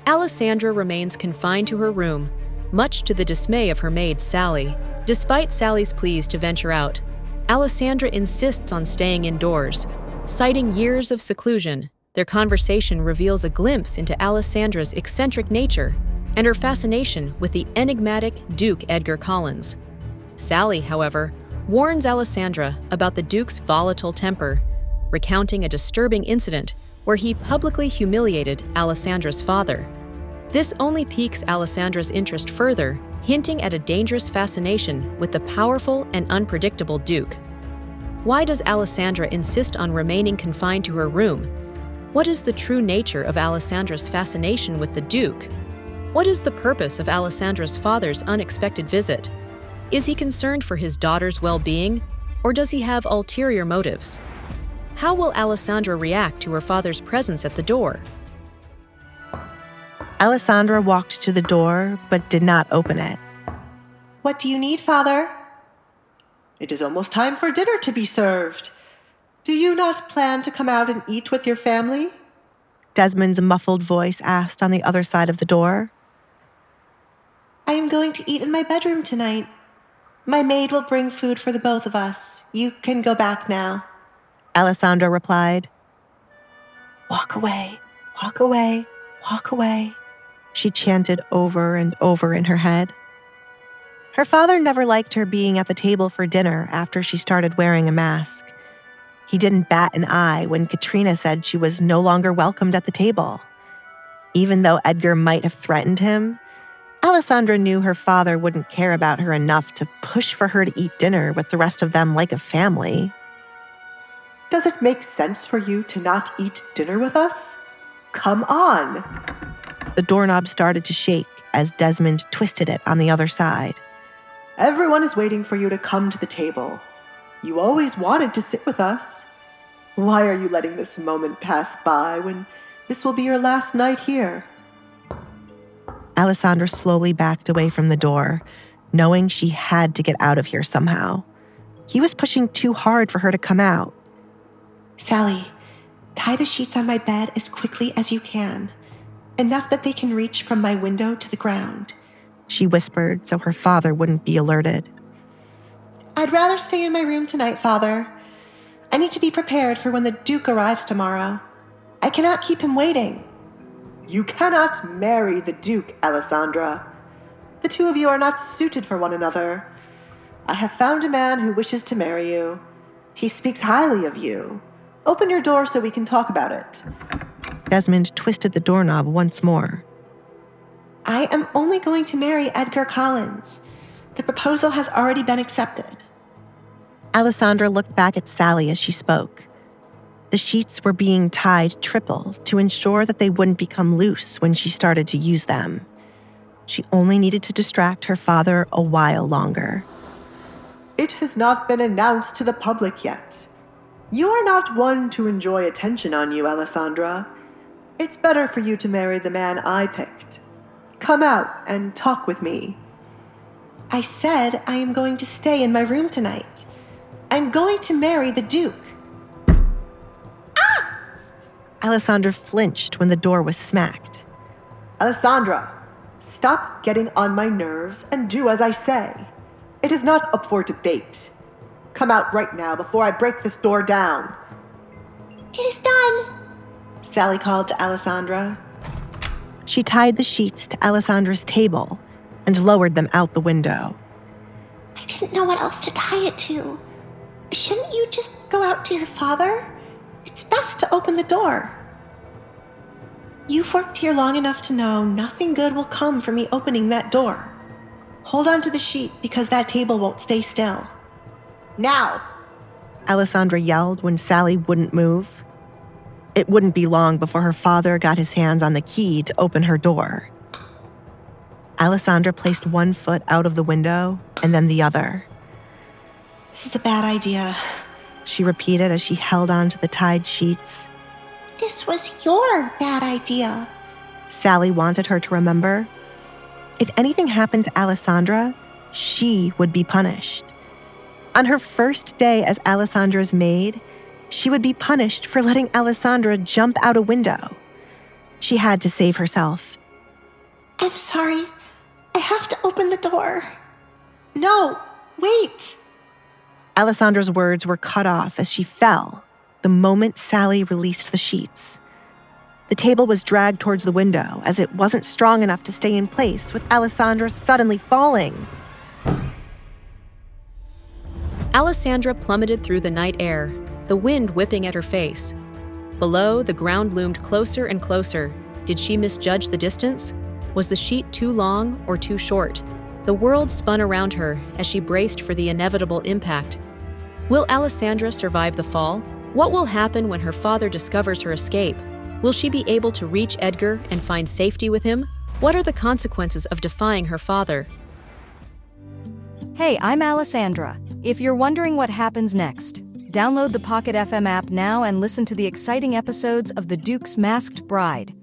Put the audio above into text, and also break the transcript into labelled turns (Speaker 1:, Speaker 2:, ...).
Speaker 1: Alessandra remains confined to her room, much to the dismay of her maid, Sally. Despite Sally's pleas to venture out, Alessandra insists on staying indoors. Citing years of seclusion, their conversation reveals a glimpse into Alessandra's eccentric nature and her fascination with the enigmatic Duke Edgar Collins. Sally, however, warns Alessandra about the Duke's volatile temper, recounting a disturbing incident where he publicly humiliated Alessandra's father. This only piques Alessandra's interest further, hinting at a dangerous fascination with the powerful and unpredictable Duke. Why does Alessandra insist on remaining confined to her room? What is the true nature of Alessandra's fascination with the Duke? What is the purpose of Alessandra's father's unexpected visit? Is he concerned for his daughter's well-being, or does he have ulterior motives? How will Alessandra react to her father's presence at the door?
Speaker 2: Alessandra walked to the door, but did not open it.
Speaker 3: What do you need, Father?
Speaker 4: It is almost time for dinner to be served. Do you not plan to come out and eat with your family?
Speaker 2: Desmond's muffled voice asked on the other side of the door.
Speaker 3: I am going to eat in my bedroom tonight. My maid will bring food for the both of us. You can go back now.
Speaker 2: Alessandra replied.
Speaker 3: Walk away, walk away, walk away,
Speaker 2: she chanted over and over in her head. Her father never liked her being at the table for dinner after she started wearing a mask. He didn't bat an eye when Katrina said she was no longer welcomed at the table. Even though Edgar might have threatened him, Alessandra knew her father wouldn't care about her enough to push for her to eat dinner with the rest of them like a family.
Speaker 4: Does it make sense for you to not eat dinner with us? Come on!
Speaker 2: The doorknob started to shake as Desmond twisted it on the other side.
Speaker 4: Everyone is waiting for you to come to the table. You always wanted to sit with us. Why are you letting this moment pass by when this will be your last night here?
Speaker 2: Alessandra slowly backed away from the door, knowing she had to get out of here somehow. He was pushing too hard for her to come out.
Speaker 3: Sally, tie the sheets on my bed as quickly as you can. Enough that they can reach from my window to the ground,
Speaker 2: she whispered so her father wouldn't be alerted.
Speaker 3: I'd rather stay in my room tonight, Father. I need to be prepared for when the Duke arrives tomorrow. I cannot keep him waiting.
Speaker 4: You cannot marry the Duke, Alessandra. The two of you are not suited for one another. I have found a man who wishes to marry you. He speaks highly of you. Open your door so we can talk about it.
Speaker 2: Desmond twisted the doorknob once more.
Speaker 3: I am only going to marry Edgar Collins. The proposal has already been accepted.
Speaker 2: Alessandra looked back at Sally as she spoke. The sheets were being tied triple to ensure that they wouldn't become loose when she started to use them. She only needed to distract her father a while longer.
Speaker 4: It has not been announced to the public yet. You are not one to enjoy attention on you, Alessandra. It's better for you to marry the man I picked. Come out and talk with me.
Speaker 3: I said I am going to stay in my room tonight. I'm going to marry the Duke.
Speaker 2: Ah! Alessandra flinched when the door was smacked.
Speaker 4: Alessandra, stop getting on my nerves and do as I say. It is not up for debate. Come out right now before I break this door down.
Speaker 3: It is done, Sally called to Alessandra.
Speaker 2: She tied the sheets to Alessandra's table and lowered them out the window.
Speaker 3: I didn't know what else to tie it to. Shouldn't you just go out to your father? It's best to open the door. You've worked here long enough to know nothing good will come from me opening that door. Hold on to the sheet because that table won't stay still. Now!
Speaker 2: Alessandra yelled when Sally wouldn't move. It wouldn't be long before her father got his hands on the key to open her door. Alessandra placed one foot out of the window and then the other.
Speaker 3: This is a bad idea,
Speaker 2: she repeated as she held on to the tied sheets.
Speaker 3: This was your bad idea,
Speaker 2: Sally wanted her to remember. If anything happened to Alessandra, she would be punished. On her first day as Alessandra's maid, she would be punished for letting Alessandra jump out a window. She had to save herself,
Speaker 3: I'm sorry. I have to open the door. No, wait!
Speaker 2: Alessandra's words were cut off as she fell the moment Sally released the sheets. The table was dragged towards the window as it wasn't strong enough to stay in place, with Alessandra suddenly falling.
Speaker 1: Alessandra plummeted through the night air, the wind whipping at her face. Below, the ground loomed closer and closer. Did she misjudge the distance? Was the sheet too long or too short? The world spun around her as she braced for the inevitable impact. Will Alessandra survive the fall? What will happen when her father discovers her escape? Will she be able to reach Edgar and find safety with him? What are the consequences of defying her father?
Speaker 5: Hey, I'm Alessandra. If you're wondering what happens next, download the Pocket FM app now and listen to the exciting episodes of The Duke's Masked Bride.